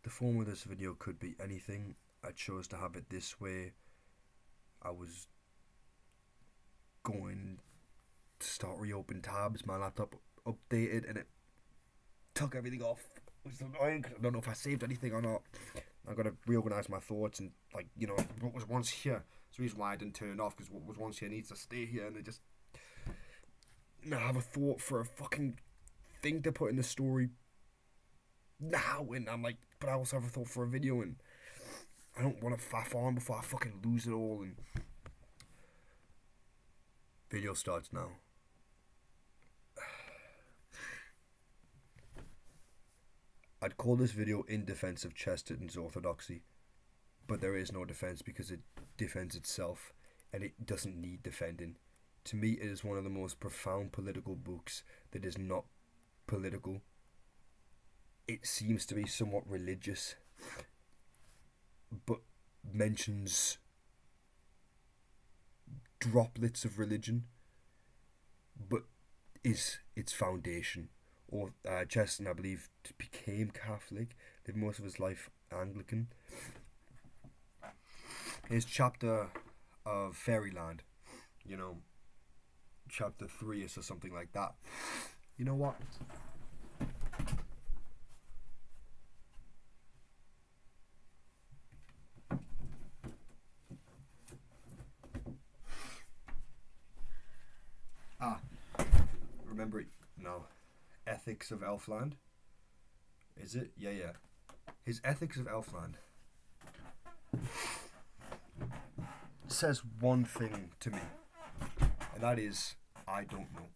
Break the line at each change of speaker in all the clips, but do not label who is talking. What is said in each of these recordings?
The form of this video could be anything. I chose to have it this way. I was going to start reopen tabs. My laptop updated and it took everything off, which is annoying. I don't know if I saved anything or not. I've got to reorganize my thoughts and, like, you know, what was once here. It's the reason why I didn't turn it off, because what was once here needs to stay here, and I just have a thought for a fucking thing to put in the story now, and I'm like, but I also have a thought for a video, and I don't want to faff on before I fucking lose it all. And video starts now. I'd call this video in defense of Chesterton's orthodoxy, but there is no defense because it defends itself, and it doesn't need defending. To me, it is one of the most profound political books that is not political. It seems to be somewhat religious, but mentions droplets of religion, but is its foundation. Or Chesterton, I believe, became Catholic, lived most of his life Anglican. His chapter of Fairyland, you know, chapter 3 or something like that. You know what? Remember it? No. Ethics of Elfland. Is it? Yeah. His Ethics of Elfland says one thing to me, and that is, I don't know.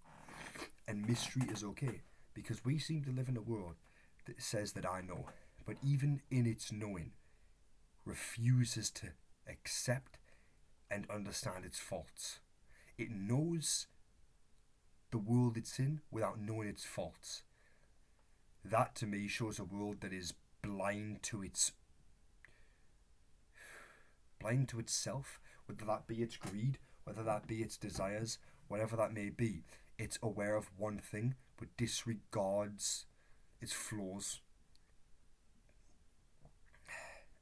And mystery is okay, because we seem to live in a world that says that I know, but even in its knowing, refuses to accept and understand its faults. It knows the world it's in without knowing its faults. That to me shows a world that is blind to itself, whether that be its greed, whether that be its desires, whatever that may be. It's aware of one thing but disregards its flaws.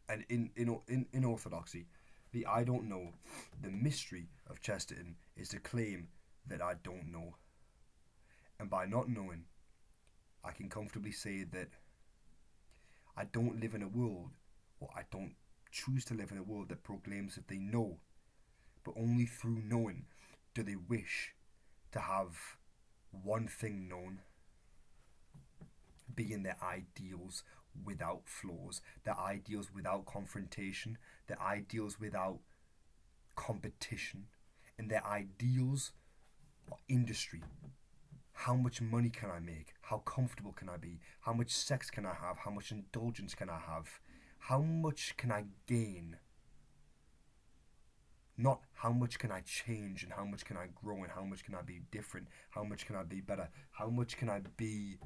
And in orthodoxy, the I don't know, the mystery of Chesterton is to claim that I don't know. And by not knowing, I can comfortably say that I don't live in a world, or I don't choose to live in a world that proclaims that they know, but only through knowing do they wish to have one thing known, being their ideals without flaws, their ideals without confrontation, their ideals without competition, and their ideals are industry. How much money can I make? How comfortable can I be? How much sex can I have? How much indulgence can I have? How much can I gain? Not how much can I change, and how much can I grow, and how much can I be different? How much can I be better? How much can I be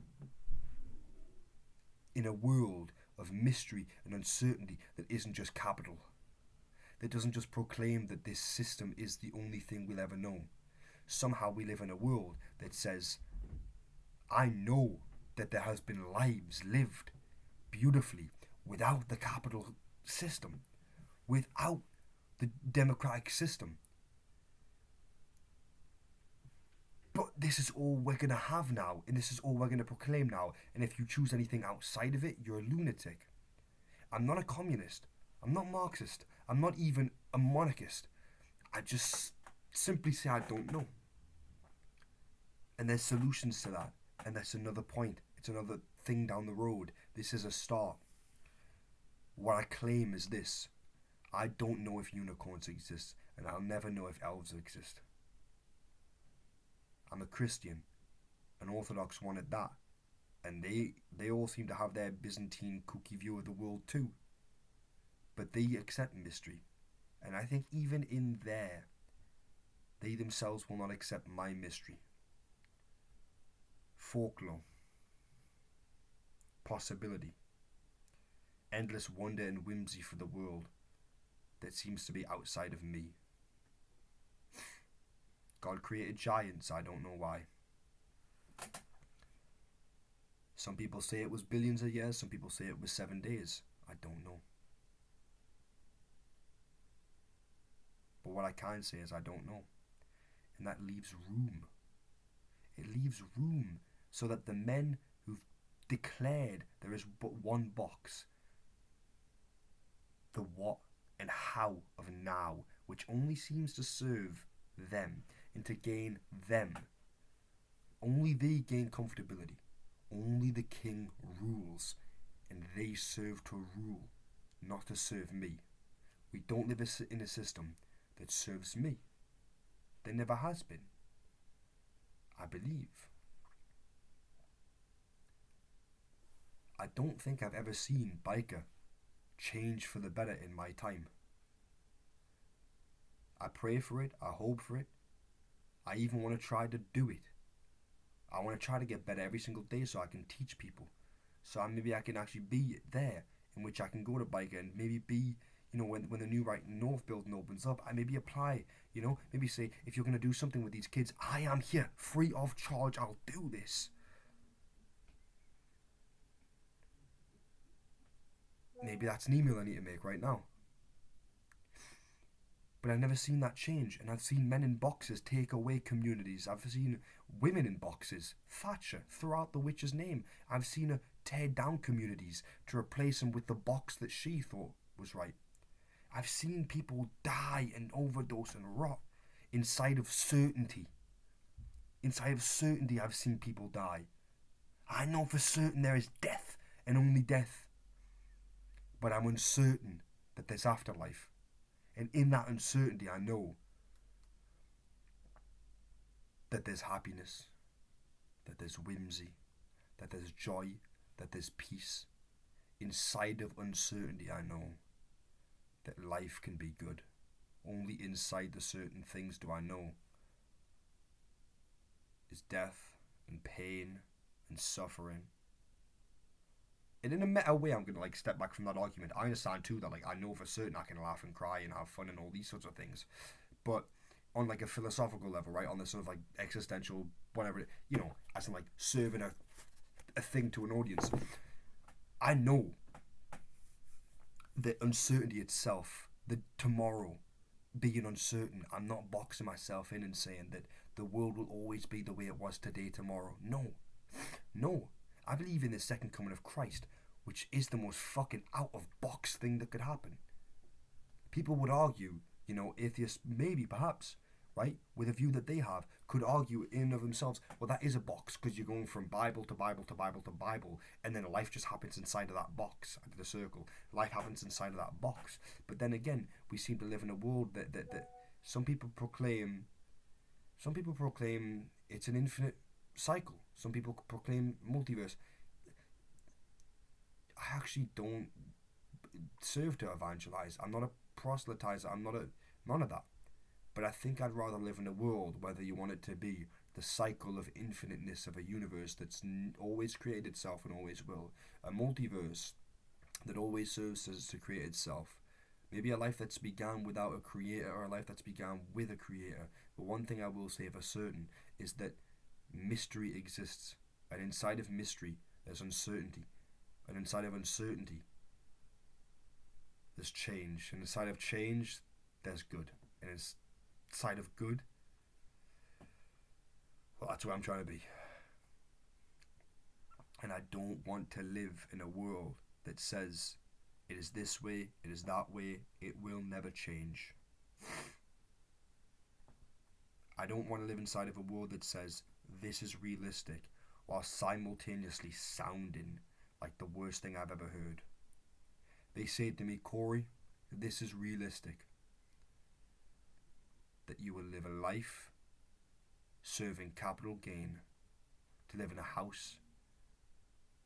in a world of mystery and uncertainty that isn't just capital? That doesn't just proclaim that this system is the only thing we'll ever know. Somehow we live in a world that says, I know that there has been lives lived beautifully without the capital system, without the democratic system. But this is all we're going to have now, and this is all we're going to proclaim now, and if you choose anything outside of it, you're a lunatic. I'm not a communist. I'm not Marxist. I'm not even a monarchist. I just simply say I don't know. And there's solutions to that. And that's another point. It's another thing down the road. This is a start. What I claim is this. I don't know if unicorns exist, and I'll never know if elves exist. I'm a Christian, an Orthodox one at that. And they all seem to have their Byzantine kooky view of the world too. But they accept mystery. And I think even in there, they themselves will not accept my mystery. Folklore, possibility, endless wonder and whimsy for the world that seems to be outside of me. God created giants, I don't know why. Some people say it was billions of years, some people say it was 7 days. I don't know. But what I can say is I don't know. And that leaves room. It leaves room so that the men who've declared there is but one box, the what and how of now, which only seems to serve them and to gain them. Only they gain comfortability. Only the king rules, and they serve to rule, not to serve me. We don't live in a system that serves me. There never has been. I believe. I don't think I've ever seen biker change for the better in my time. I pray for it, I hope for it. I even want to try to do it. I want to try to get better every single day so I can teach people. So maybe I can actually be there, in which I can go to biker and maybe be, when the new Right North building opens up, I maybe apply, maybe say, if you're going to do something with these kids, I am here, free of charge, I'll do this. Maybe that's an email I need to make right now. But I've never seen that change, and I've seen men in boxes take away communities. I've seen women in boxes, Thatcher, throw out the witch's name. I've seen her tear down communities to replace them with the box that she thought was right. I've seen people die and overdose and rot inside of certainty. Inside of certainty, I've seen people die. I know for certain there is death and only death. But I'm uncertain that there's afterlife. And in that uncertainty, I know that there's happiness, that there's whimsy, that there's joy, that there's peace. Inside of uncertainty, I know that life can be good. Only inside the certain things do I know is death and pain and suffering. And in a meta way, I'm going to step back from that argument. I understand too that I know for certain I can laugh and cry and have fun and all these sorts of things. But on a philosophical level, right, on this sort of existential, whatever, as in serving a thing to an audience, I know that uncertainty itself, the tomorrow being uncertain, I'm not boxing myself in and saying that the world will always be the way it was today, tomorrow. No. I believe in the second coming of Christ, which is the most fucking out-of-box thing that could happen. People would argue, atheists, maybe, perhaps, right, with a view that they have, could argue in and of themselves, well, that is a box, because you're going from Bible to Bible to Bible to Bible, and then life just happens inside of that box, under the circle. Life happens inside of that box. But then again, we seem to live in a world that some people proclaim it's an infinite cycle. Some people proclaim multiverse. I actually don't serve to evangelize. I'm not a proselytizer. I'm not none of that. But I think I'd rather live in a world, whether you want it to be the cycle of infiniteness of a universe that's always created itself and always will. A multiverse that always serves to create itself. Maybe a life that's began without a creator, or a life that's began with a creator. But one thing I will say for certain is that mystery exists, and inside of mystery there's uncertainty, and inside of uncertainty there's change, and inside of change there's good, and inside of good, well, that's where I'm trying to be. And I don't want to live in a world that says it is this way, it is that way, it will never change. I don't want to live inside of a world that says this is realistic, while simultaneously sounding like the worst thing I've ever heard. They say to me, Corey, this is realistic. That you will live a life serving capital gain, to live in a house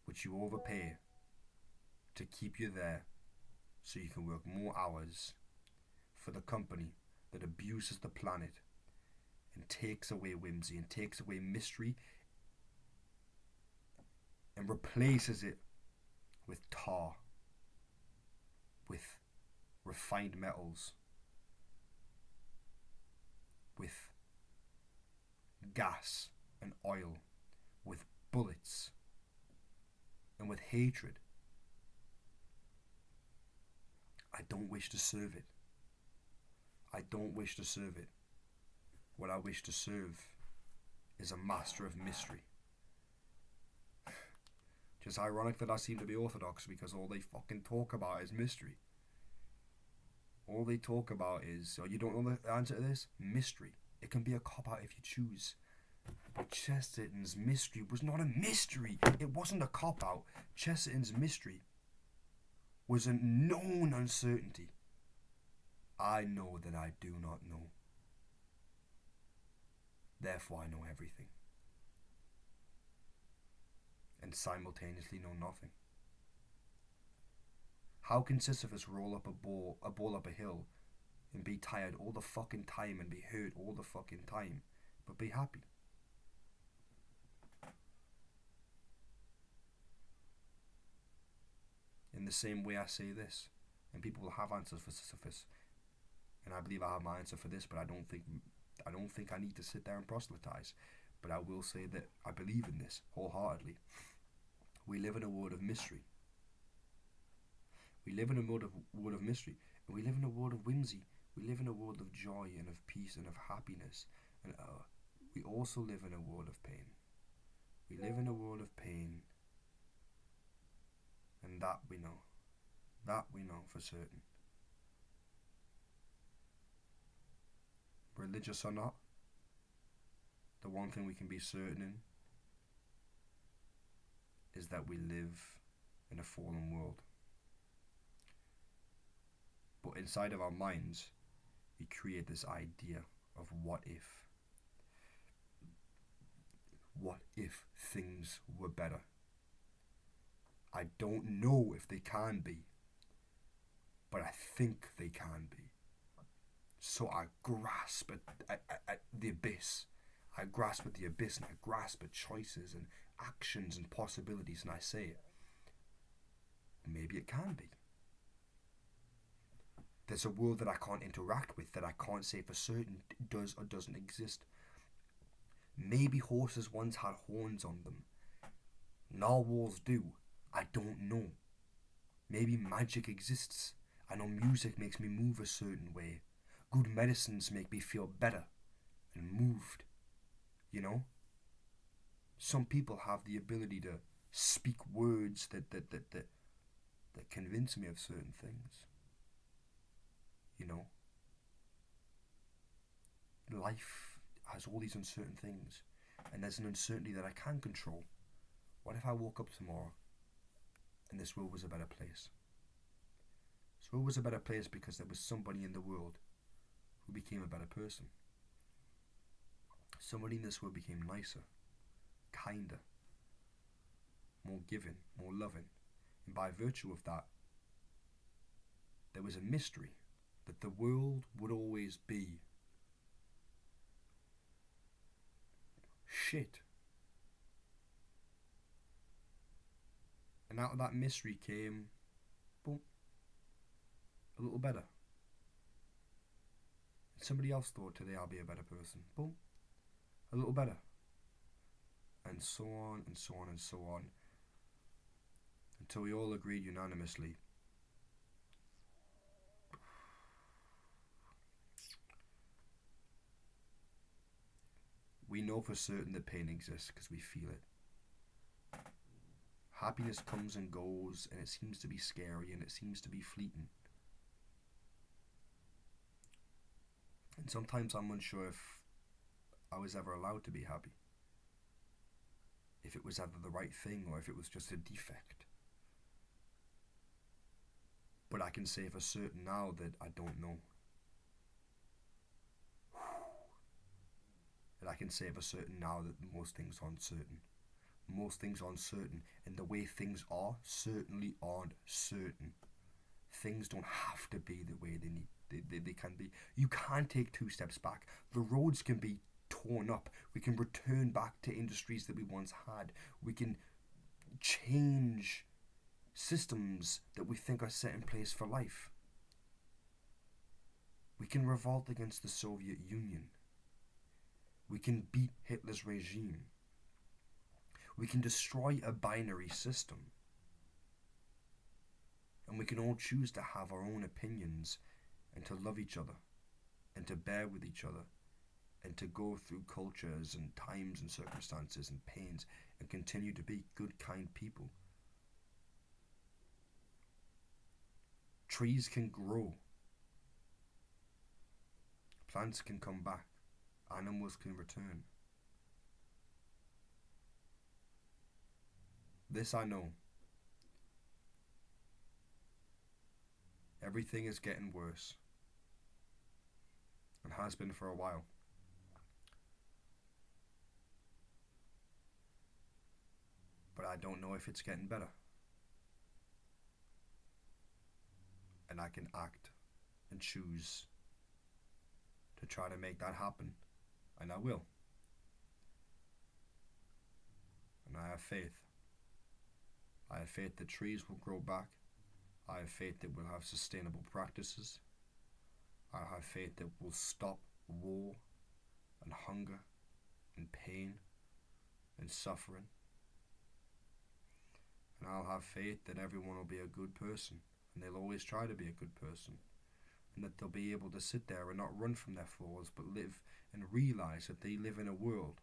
which you overpay to keep you there so you can work more hours for the company that abuses the planet and takes away whimsy and takes away mystery and replaces it with tar, with refined metals, with gas and oil, with bullets, and with hatred. I don't wish to serve it. I don't wish to serve it. What I wish to serve is a master of mystery. Just ironic that I seem to be orthodox because all they fucking talk about is mystery. All they talk about is, oh, you don't know the answer to this? Mystery. It can be a cop-out if you choose. But Chesterton's mystery was not a mystery. It wasn't a cop-out. Chesterton's mystery was a known uncertainty. I know that I do not know. Therefore I know everything. And simultaneously know nothing. How can Sisyphus roll up a ball up a hill and be tired all the fucking time and be hurt all the fucking time, but be happy? In the same way I say this, and people will have answers for Sisyphus, and I believe I have my answer for this, but I don't think I need to sit there and proselytize. But I will say that I believe in this wholeheartedly. We live in a world of mystery. We live in a world of mystery, and we live in a world of whimsy. We live in a world of joy and of peace and of happiness, and we also live in a world of pain. We live in a world of pain, and that we know. That we know for certain. Religious or not, the one thing we can be certain in is that we live in a fallen world. But inside of our minds, we create this idea of what if. What if things were better? I don't know if they can be, but I think they can be. So I grasp at the abyss. I grasp at the abyss and I grasp at choices and actions and possibilities, and I say, maybe it can be. There's a world that I can't interact with, that I can't say for certain does or doesn't exist. Maybe horses once had horns on them. Narwhals do. I don't know. Maybe magic exists. I know music makes me move a certain way. Good medicines make me feel better and moved. You know? Some people have the ability to speak words that convince me of certain things. You know? Life has all these uncertain things, and there's an uncertainty that I can control. What if I woke up tomorrow and this world was a better place? This world was a better place because there was somebody in the world who became a better person. Somebody in this world became nicer, kinder, more giving, more loving. And by virtue of that, there was a mystery that the world would always be shit. And out of that mystery came, boom, a little better. And somebody else thought, today I'll be a better person. Boom, a little better. And so on and so on and so on. Until we all agreed unanimously, we know for certain that pain exists because we feel it. Happiness comes and goes, and it seems to be scary, and it seems to be fleeting. And sometimes I'm unsure if I was ever allowed to be happy. If it was ever the right thing, or if it was just a defect. But I can say for certain now that I don't know. And I can say for certain now that most things are uncertain. Most things are uncertain, and the way things are certainly aren't certain. Things don't have to be the way they can be. You can take 2 steps back. The roads can be torn up. We can return back to industries that we once had. We can change systems that we think are set in place for life. We can revolt against the Soviet Union. We can beat Hitler's regime. We can destroy a binary system. And we can all choose to have our own opinions and to love each other and to bear with each other and to go through cultures and times and circumstances and pains and continue to be good, kind people. Trees can grow. Plants can come back. Animals can return. This I know. Everything is getting worse. And has been for a while. But I don't know if it's getting better. And I can act and choose to try to make that happen. And I will. And I have faith. I have faith that trees will grow back. I have faith that we'll have sustainable practices. I have faith that we'll stop war and hunger and pain and suffering. And I'll have faith that everyone will be a good person, and they'll always try to be a good person, and that they'll be able to sit there and not run from their flaws, but live and realize that they live in a world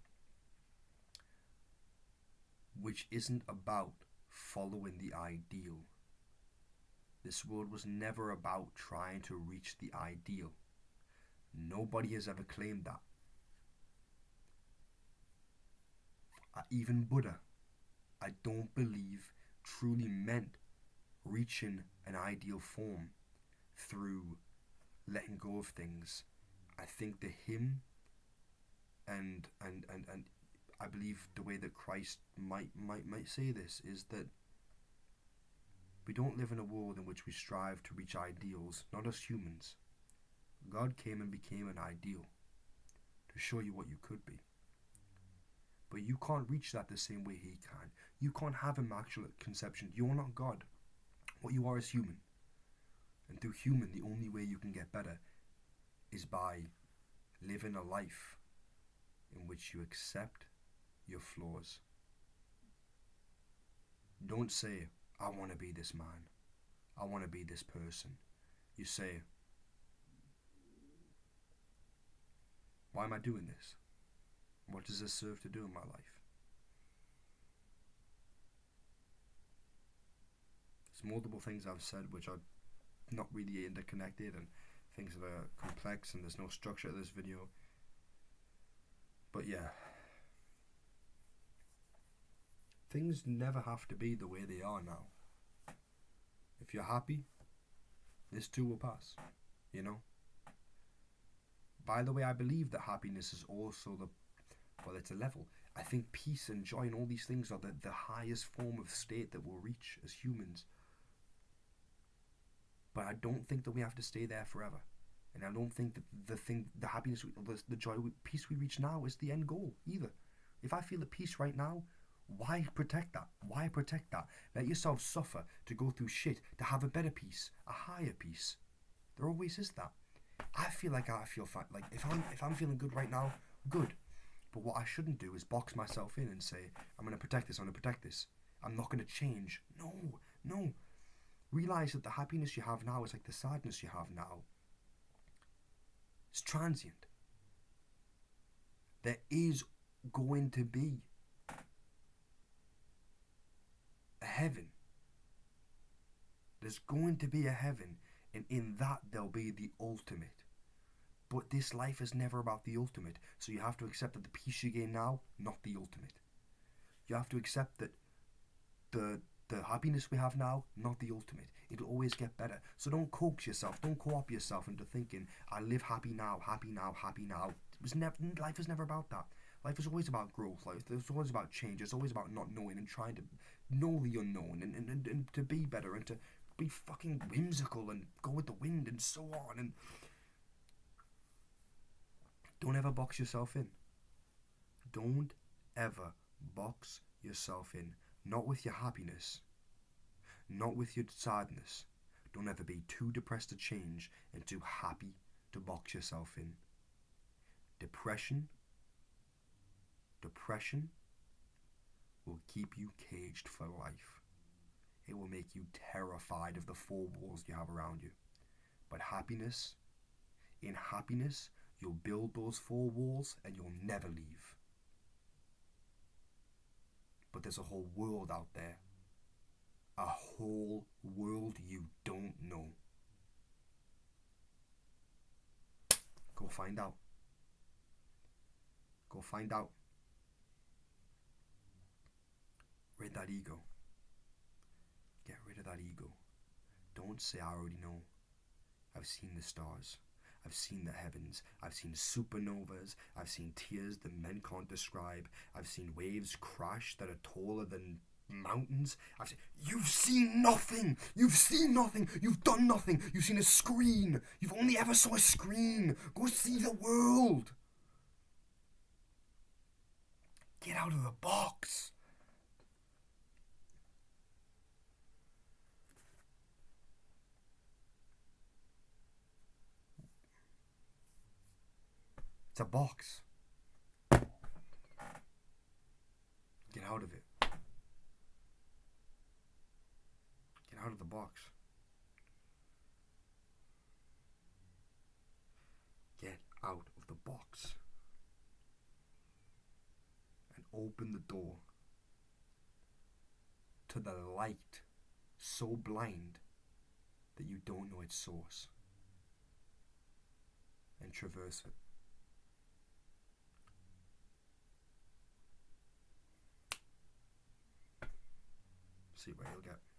which isn't about following the ideal. This world was never about trying to reach the ideal. Nobody has ever claimed that. Even Buddha, I don't believe, truly meant reaching an ideal form through letting go of things. I think that him and I believe the way that Christ might say this is that we don't live in a world in which we strive to reach ideals, not as humans. God came and became an ideal to show you what you could be. But you can't reach that the same way he can. You can't have immaculate conception. You're not God. What you are is human. And through human, the only way you can get better is by living a life in which you accept your flaws. Don't say, I want to be this man. I want to be this person. You say, why am I doing this? What does this serve to do in my life? There's multiple things I've said which are not really interconnected and things that are complex and there's no structure to this video. But yeah. Things never have to be the way they are now. If you're happy, this too will pass, you know? By the way, I believe that happiness is also it's a level. I think peace and joy and all these things are the highest form of state that we'll reach as humans. But I don't think that we have to stay there forever. And I don't think that the happiness, the joy, peace we reach now is the end goal either. If I feel at peace right now, why protect that? Why protect that? Let yourself suffer to go through shit to have a better peace, a higher peace. There always is that. I feel fine. Like if I'm feeling good right now, good. But what I shouldn't do is box myself in and say, I'm going to protect this, I'm going to protect this. I'm not going to change. No. Realize that the happiness you have now is like the sadness you have now. It's transient. There is going to be a heaven. There's going to be a heaven, and in that there'll be the ultimate. But this life is never about the ultimate, so you have to accept that the peace you gain now, not the ultimate. You have to accept that the happiness we have now, not the ultimate. It'll always get better. So don't coax yourself, don't co-opt yourself into thinking, I live happy now, happy now, happy now. Life is never about that. Life is always about growth. Life is always about change. It's always about not knowing and trying to know the unknown and to be better and to be fucking whimsical and go with the wind and so on. And don't ever box yourself in. Don't ever box yourself in. Not with your happiness. Not with your sadness. Don't ever be too depressed to change and too happy to box yourself in. Depression will keep you caged for life. it will make you terrified of the four walls you have around you. But in happiness, you'll build those four walls and you'll never leave. But there's a whole world out there. A whole world you don't know. Go find out. Go find out. Rid that ego. Get rid of that ego. Don't say I already know. I've seen the stars. I've seen the heavens. I've seen supernovas. I've seen tears that men can't describe. I've seen waves crash that are taller than mountains. You've seen nothing. You've seen nothing. You've done nothing. You've seen a screen. You've only ever saw a screen. Go see the world. Get out of the box. It's a box. Get out of it. Get out of the box. Get out of the box. And open the door to the light so blind that you don't know its source. And traverse it. See where you'll get.